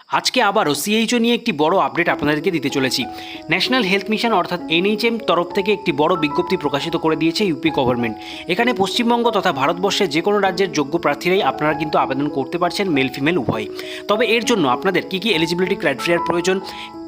আজকে আবারও সিএইচও নিয়ে একটি বড় আপডেট আপনাদেরকে দিতে চলেছি। ন্যাশনাল হেলথ মিশন অর্থাৎ এনএইচএম তরফ থেকে একটি বড় বিজ্ঞপ্তি প্রকাশিত করে দিয়েছে ইউপি গভর্নমেন্ট। এখানে পশ্চিমবঙ্গ তথা ভারতবর্ষের যে কোনো রাজ্যের যোগ্য প্রার্থীরাই আপনারা কিন্তু আবেদন করতে পারছেন, মেল ফিমেল উভয়। তবে এর জন্য আপনাদের কী কী এলিজিবিলিটি ক্রাইটেরিয়ার প্রয়োজন,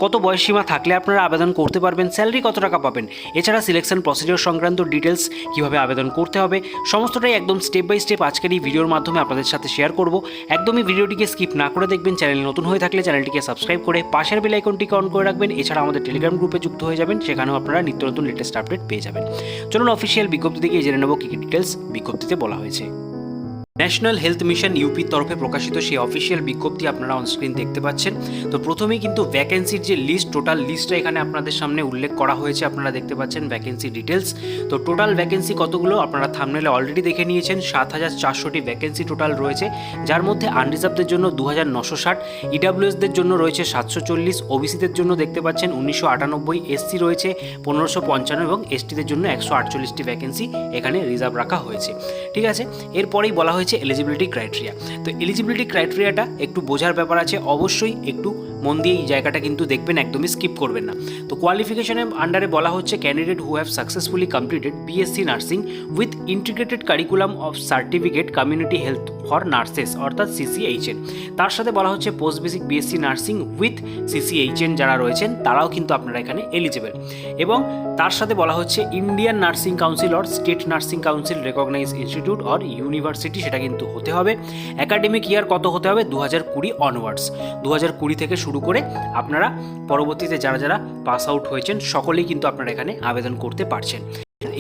কত বয়সসীমা থাকলে আপনারা আবেদন করতে পারবেন, স্যালারি কত টাকা পাবেন, এছাড়া সিলেকশন প্রসিডিওর সংক্রান্ত ডিটেলস কীভাবে আবেদন করতে হবে, সমস্তটাই একদম স্টেপ বাই স্টেপ আজকের এই ভিডিওর মাধ্যমে আপনাদের সাথে শেয়ার করব। একদমই ভিডিওটিকে স্কিপ না করে দেখবেন। চ্যানেল নতুন হয়ে থাকলে চ্যানেলটিকে সাবস্ক্রাইব করে পাশের বেল আইকনটিকে অন করে রাখবেন। এছাড়া আমাদের টেলিগ্রাম গ্রুপে যুক্ত হয়ে যাবেন, সেখানেও আপনারা নিত্য নতুন লেটেস্ট আপডেট পেয়ে যাবেন। চলুন অফিসিয়াল বিজ্ঞপ্তি থেকে জেনে নেব কী কী ডিটেলস বিজ্ঞপ্তিতে বলা হয়েছে। ন্যাশনাল হেলথ মিশন ইউপির তরফে প্রকাশিত সেই অফিসিয়াল বিজ্ঞপ্তি আপনারা অনস্ক্রিন দেখতে পাচ্ছেন। তো প্রথমেই কিন্তু ভ্যাকেন্সির যে লিস্ট, টোটাল লিস্টটা এখানে আপনাদের সামনে উল্লেখ করা হয়েছে। আপনারা দেখতে পাচ্ছেন ভ্যাকেন্সি ডিটেলস। তো টোটাল ভ্যাকেন্সি কতগুলো আপনারা থাম্বনেলে অলরেডি দেখে নিয়েছেন। ৭,৪০০টি ভ্যাকেন্সি টোটাল রয়েছে, যার মধ্যে আনরিজার্ভদের জন্য ২,৯৬০, ইডাব্লিউএসদের জন্য রয়েছে ৭৪০, ওবিসিদের জন্য দেখতে পাচ্ছেন ১৯৯৮, এসসি রয়েছে ১৫৫৫ এবং এসটিদের জন্য ১৪৮টি ভ্যাকেন্সি এখানে রিজার্ভ রাখা হয়েছে। ঠিক আছে, এরপরেই বলা হয়েছে এলিজিবিলিটি ক্রাইটেরিয়া। তো এলিজিবিলিটি ক্রাইটেরিয়াটা একটু বোঝার ব্যাপার আছে, অবশ্যই একটু মন দিয়ে এই জায়গাটা কিন্তু দেখবেন, একদমই স্কিপ করবেন না। তো কোয়ালিফিকেশনের আন্ডারে বলা হচ্ছে candidate who have successfully completed BSc nursing with integrated curriculum of certificate community health for nurses অর্থাৎ সিসিএইচএন। তার সাথে বলা হচ্ছে post basic BSc nursing with CCHN যারা রয়েছেন তারাও কিন্তু আপনারা এখানে এলিজিবল। এবং তার সাথে বলা হচ্ছে Indian nursing council or state nursing council recognise institute or university, সেটা কিন্তু হতে হবে। একাডেমিক ইয়ার কত হতে হবে? 2020 অনওয়ার্ডস। 2020 থেকে শুরু করে আপনারা পরবর্তীতে যারা যারা পাস আউট হয়েছেন সকলেই কিন্তু আপনারা এখানে আবেদন করতে পারছেন।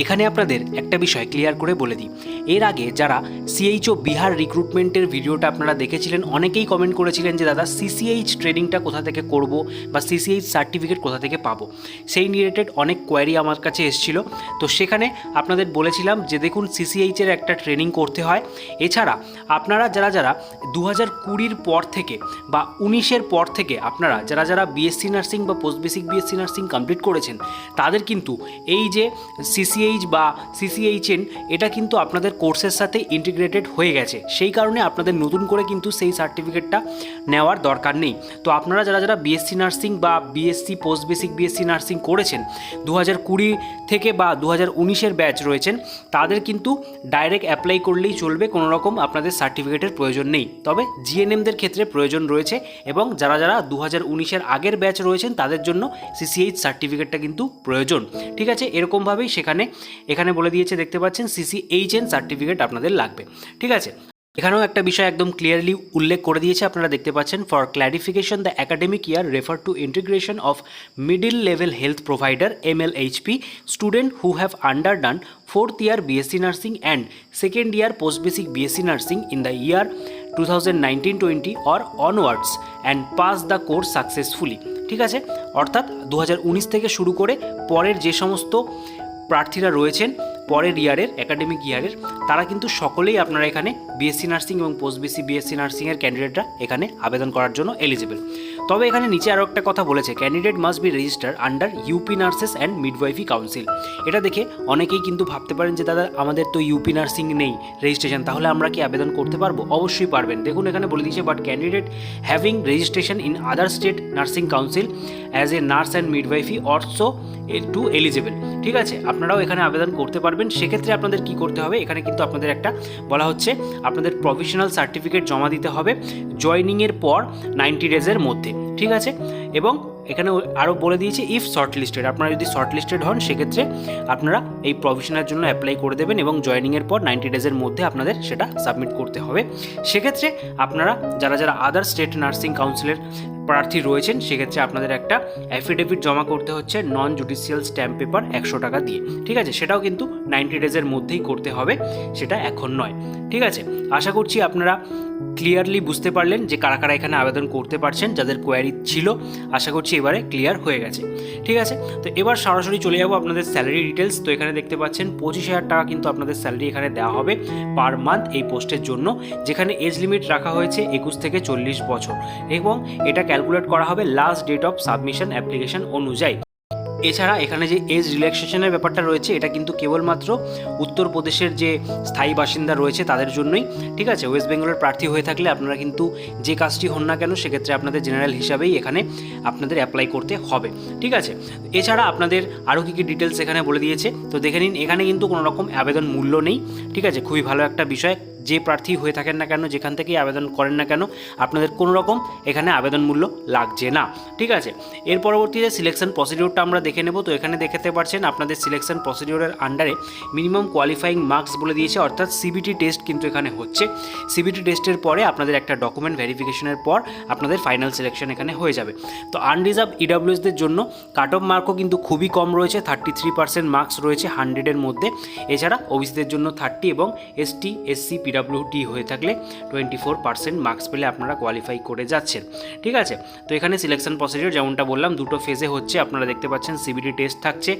এখানে আপনাদের একটা বিষয় ক্লিয়ার করে বলে দিই, এর আগে যারা সিএইচও বিহার রিক্রুটমেন্টের ভিডিওটা আপনারা দেখেছিলেন, অনেকেই কমেন্ট করেছিলেন যে দাদা সিসিএইচ ট্রেনিংটা কোথা থেকে করব বা সিসিএইচ সার্টিফিকেট কোথা থেকে পাবো, সেই রিলেটেড অনেক কোয়ারি আমার কাছে এসেছিল। তো সেখানে আপনাদের বলেছিলাম যে দেখুন সিসিএইচের একটা ট্রেনিং করতে হয়। এছাড়া আপনারা যারা যারা 2020 পর থেকে বা 19-এর পর থেকে আপনারা যারা যারা বিএসসি নার্সিং বা post basic BSc nursing complete করেছেন তাদের কিন্তু এই যে সিসিএইচ বা সিসিএইচএন এটা কিন্তু আপনাদের কোর্সের সাথে ইন্টিগ্রেটেড হয়ে গেছে, সেই কারণে আপনাদের নতুন করে কিন্তু সেই সার্টিফিকেটটা নেওয়ার দরকার নেই। তো আপনারা যারা যারা বিএসসি নার্সিং বা BSc post basic BSc nursing করেছেন 2020 থেকে বা 2019-এর ব্যাচ রয়েছেন, তাদের কিন্তু ডাইরেক্ট অ্যাপ্লাই করলেই চলবে, কোনো রকম আপনাদের সার্টিফিকেটের প্রয়োজন নেই। তবে জিএনএমদের ক্ষেত্রে প্রয়োজন রয়েছে এবং যারা যারা 2019-এর আগের ব্যাচ রয়েছেন তাদের জন্য সিসিএইচ সার্টিফিকেটটা কিন্তু প্রয়োজন। ঠিক আছে, এরকমভাবেই এখানে বলে দিয়েছে, দেখতে পাচ্ছেন সিসিএইচএন সার্টিফিকেট আপনাদের লাগবে। ঠিক আছে, এখানেও একটা বিষয় একদম ক্লিয়ারলি উল্লেখ করে দিয়েছে, আপনারা দেখতে পাচ্ছেন for clarification the academic year refer to integration of middle level health provider MLHP student who have underdone 4th year BSc nursing and 2nd year post basic BSc nursing in the year 2019-20 or onwards and pass the course successfully. ঠিক আছে, অর্থাৎ 2019 থেকে শুরু করে পরের যে সমস্ত প্রার্থীরা রয়েছেন পরের ইয়ারের একাডেমিক ইয়ারের, তারা কিন্তু সকলেই আপনারা এখানে বিএসসি নার্সিং এবং পোস্ট বেসিক বিএসসি নার্সিংয়ের ক্যান্ডিডেটরা এখানে আবেদন করার জন্য এলিজিবল। তবে এখানে নিচে আরও একটা কথা বলেছে, candidate must be register under UP nurses and midwifery council. এটা দেখে অনেকেই কিন্তু ভাবতে পারেন যে দাদা আমাদের তো ইউপি নার্সিং নেই রেজিস্ট্রেশন, তাহলে আমরা কি আবেদন করতে পারবো? অবশ্যই পারবেন। দেখুন এখানে বলে দিয়েছে but candidate having registration in other state nursing council as a nurse and midwifery also to eligible. ঠিক আছে, আপনারাও এখানে আবেদন করতে পারবেন। সেক্ষেত্রে আপনাদের কি করতে হবে, এখানে কিন্তু আপনাদের একটা বলা হচ্ছে আপনাদের প্রভিশনাল সার্টিফিকেট জমা দিতে হবে জয়নিংয়ের পর 90 ডেজের মধ্যে। ঠিক আছে, এবং এখানে আরও বলে দিয়েছে ইফ শর্ট লিস্টেড, আপনারা যদি শর্ট লিস্টেড হন সেক্ষেত্রে আপনারা এই প্রভিশনের জন্য অ্যাপ্লাই করে দেবেন এবং জয়নিংয়ের পর 90 ডেজের মধ্যে আপনাদের সেটা সাবমিট করতে হবে। সেক্ষেত্রে আপনারা যারা যারা আদার স্টেট নার্সিং কাউন্সিলের প্রার্থী রয়েছেন সেক্ষেত্রে আপনাদের একটা অ্যাফিডেভিট জমা করতে হচ্ছে নন জুডিশিয়াল স্ট্যাম্প পেপার 100 টাকা দিয়ে। ঠিক আছে, সেটাও কিন্তু 90 ডেজের মধ্যেই করতে হবে, সেটা এখন নয়। ঠিক আছে, আশা করছি আপনারা ক্লিয়ারলি বুঝতে পারলেন যে কারা কারা এখানে আবেদন করতে পারছেন, যাদের কোয়ারি ছিল আশা করছি এবারে ক্লিয়ার হয়ে গেছে। ঠিক আছে, তো এবার সরাসরি চলে যাবো আপনাদের স্যালারি ডিটেলস। তো এখানে দেখতে পাচ্ছেন 25,000 টাকা কিন্তু আপনাদের স্যালারি এখানে দেওয়া হবে পার মান্থ এই পোস্টের জন্য, যেখানে এজ লিমিট রাখা হয়েছে 21 থেকে 40 বছর এবং এটা ক্যালকুলেট করা হবে last date of submission application অনুযায়ী। এছাড়া এখানে যে এজ রিল্যাক্সেশনের ব্যাপারটা রয়েছে এটা কিন্তু কেবলমাত্র উত্তরপ্রদেশের যে স্থায়ী বাসিন্দা রয়েছে তাদের জন্যই, ঠিক আছে। ওয়েস্ট বেঙ্গলের প্রার্থী হয়ে থাকলে আপনারা কিন্তু যে কাজটি হন না কেন সেক্ষেত্রে আপনাদের জেনারেল হিসাবেই এখানে আপনাদের অ্যাপ্লাই করতে হবে, ঠিক আছে। এছাড়া আপনাদের আরও কী কী ডিটেলস এখানে বলে দিয়েছে তো দেখে নিন। এখানে কিন্তু কোনো রকম আবেদন মূল্য নেই, ঠিক আছে। খুবই ভালো একটা বিষয়, যে প্রার্থী হয়ে থাকেন না কেন, যেখান থেকেই আবেদন করেন না কেন, আপনাদের কোনো রকম এখানে আবেদন মূল্য লাগছে না, ঠিক আছে। এর পরবর্তীতে সিলেকশন প্রসিডিওরটা আমরা দেখে নেব। তো এখানে দেখতে পাচ্ছেন আপনাদের সিলেকশন প্রসিডিওরের আন্ডারে মিনিমাম কোয়ালিফাইং মার্কস বলে দিয়েছে, অর্থাৎ সিবিটি টেস্ট কিন্তু এখানে হচ্ছে। সিবিটি টেস্টের পরে আপনাদের একটা ডকুমেন্ট ভেরিফিকেশনের পর আপনাদের ফাইনাল সিলেকশন এখানে হয়ে যাবে। তো আনরিজার্ভ ইডাব্লিউএসদের জন্য কাট অফ মার্কও কিন্তু খুবই কম রয়েছে, 33% মার্কস রয়েছে 100-এর মধ্যে। এছাড়া ওবিসিদের জন্য 30 এবং এসটি এসসি পিডাব্লিউডি হয়ে থাকলে 24% মার্কস পেলে আপনারা কোয়ালিফাই করে যাচ্ছেন, ঠিক আছে। তো এখানে সিলেকশন প্রসিডিওর যেমনটা বললাম দুটো ফেজে হচ্ছে। আপনারা দেখতে পাচ্ছেন সিবিটি টেস্ট থাকছে,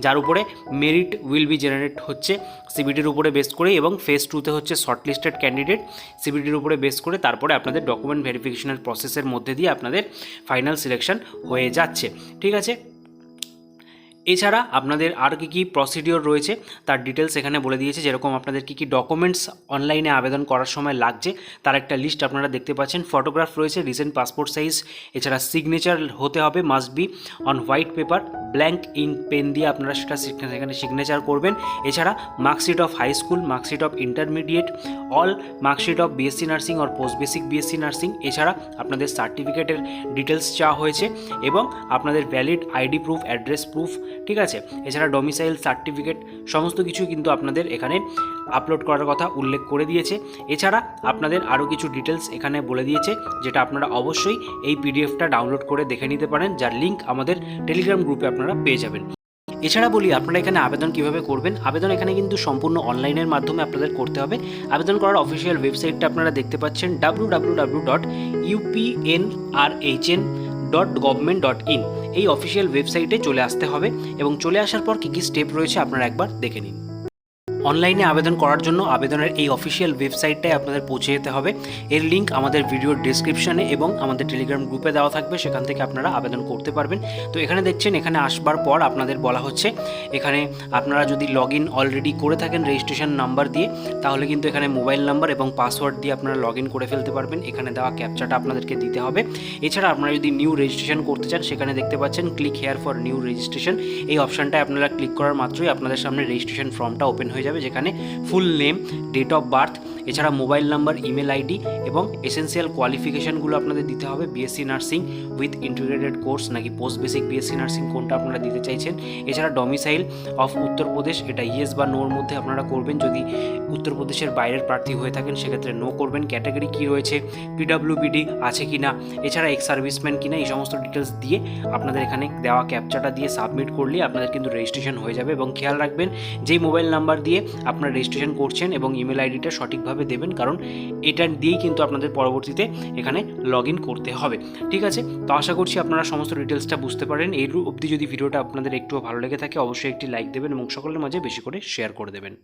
যার উপরে মেরিট উইল বি জেনারেট হচ্ছে সিবিটির উপরে বেস করে, এবং ফেজ 2তে হচ্ছে শর্টলিস্টেড ক্যান্ডিডেট সিবিটির উপরে বেস করে, তারপরে আপনাদের ডকুমেন্ট ভেরিফিকেশনের প্রসেসের মধ্যে দিয়ে আপনাদের ফাইনাল সিলেকশন হয়ে যাচ্ছে, ঠিক আছে। এছাড়া আপনাদের আর কী কী প্রসিডিওর রয়েছে তার ডিটেলস এখানে বলে দিয়েছে, যেরকম আপনাদের কী কী ডকুমেন্টস অনলাইনে আবেদন করার সময় লাগছে তার একটা লিস্ট আপনারা দেখতে পাচ্ছেন। ফটোগ্রাফ রয়েছে, রিসেন্ট পাসপোর্ট সাইজ, এছাড়া সিগনেচার হতে হবে, must be on white paper, blank ink pen দিয়ে আপনারা সেটা সেখানে সিগনেচার করবেন। এছাড়া marksheet of high school, marksheet of intermediate, all marksheet of BSc nursing or post basic BSc nursing. এছাড়া আপনাদের সার্টিফিকেটের ডিটেলস চাওয়া হয়েছে এবং আপনাদের valid ID proof, address proof, ঠিক আছে। এছাড়া ডোমিসাইল সার্টিফিকেট, সমস্ত কিছু কিন্তু আপনাদের এখানে আপলোড করার কথা উল্লেখ করে দিয়েছে। এছাড়া আপনাদের আরও কিছু ডিটেলস এখানে বলে দিয়েছে, যেটা আপনারা অবশ্যই এই পিডিএফটা ডাউনলোড করে দেখে নিতে পারেন, যার লিঙ্ক আমাদের টেলিগ্রাম গ্রুপে আপনারা পেয়ে যাবেন। এছাড়া বলি আপনারা এখানে আবেদন কিভাবে করবেন। আবেদন এখানে কিন্তু সম্পূর্ণ অনলাইনের মাধ্যমে আপনাদের করতে হবে। আবেদন করার অফিসিয়াল ওয়েবসাইটটা আপনারা দেখতে পাচ্ছেন www.upnrhn.government.in। এই অফিসিয়াল ওয়েবসাইটে চলে আসতে হবে এবং চলে আসার পর কী কী স্টেপ রয়েছে আপনারা একবার দেখে নিন। অনলাইনে আবেদন করার জন্য আবেদনের এই অফিসিয়াল ওয়েবসাইটটায় আপনাদের পৌঁছে যেতে হবে। এর লিঙ্ক আমাদের ভিডিওর ডিসক্রিপশনে এবং আমাদের টেলিগ্রাম গ্রুপে দেওয়া থাকবে, সেখান থেকে আপনারা আবেদন করতে পারবেন। তো এখানে দেখছেন, এখানে আসবার পর আপনাদের বলা হচ্ছে এখানে আপনারা যদি লগ ইন অলরেডি করে থাকেন রেজিস্ট্রেশন নাম্বার দিয়ে, তাহলে কিন্তু এখানে মোবাইল নাম্বার এবং পাসওয়ার্ড দিয়ে আপনারা লগ ইন করে ফেলতে পারবেন। এখানে দেওয়া ক্যাপচাটা আপনাদেরকে দিতে হবে। এছাড়া আপনারা যদি নিউ রেজিস্ট্রেশন করতে চান, সেখানে দেখতে পাচ্ছেন click here for new registration. এই অপশানটায় আপনারা ক্লিক করার মাত্রই আপনাদের সামনে রেজিস্ট্রেশন ফর্মটা ওপেন হয়ে যাবে, যেখানে full name, date of birth, এছাড়া মোবাইল নাম্বার, ইমেল আইডি এবং এসেন্সিয়াল কোয়ালিফিকেশানগুলো আপনাদের দিতে হবে। BSc nursing with integrated course নাকি পোস্ট বেসিক বিএসসি নার্সিং, কোনটা আপনারা দিতে চাইছেন। এছাড়া ডোমিসাইল অফ উত্তরপ্রদেশ, এটা ইয়েস বা নোর মধ্যে আপনারা করবেন। যদি উত্তরপ্রদেশের বাইরের প্রার্থী হয়ে থাকেন সেক্ষেত্রে নো করবেন। ক্যাটাগরি কী রয়েছে, পিডাব্লিউবিডি আছে কি না, এছাড়া এক্স সার্ভিসম্যান কিনা, এই সমস্ত ডিটেলস দিয়ে আপনাদের এখানে দেওয়া ক্যাপচাটা দিয়ে সাবমিট করলে আপনাদের কিন্তু রেজিস্ট্রেশন হয়ে যাবে। এবং খেয়াল রাখবেন, যেই মোবাইল নাম্বার দিয়ে আপনারা রেজিস্ট্রেশন করছেন এবং ইমেল আইডিটা সঠিকভাবে দেবেন, কারণ এটা দিয়েই কিন্তু আপনাদের পরবর্তীতে এখানে লগ ইন করতে হবে, ঠিক আছে। তো আশা করছি আপনারা সমস্ত ডিটেলসটা বুঝতে পারেন। এই অবধি যদি ভিডিওটা আপনাদের একটুও ভালো লেগে থাকে অবশ্যই একটি লাইক দেবেন এবং সকলের মাঝে বেশি করে শেয়ার করে দেবেন।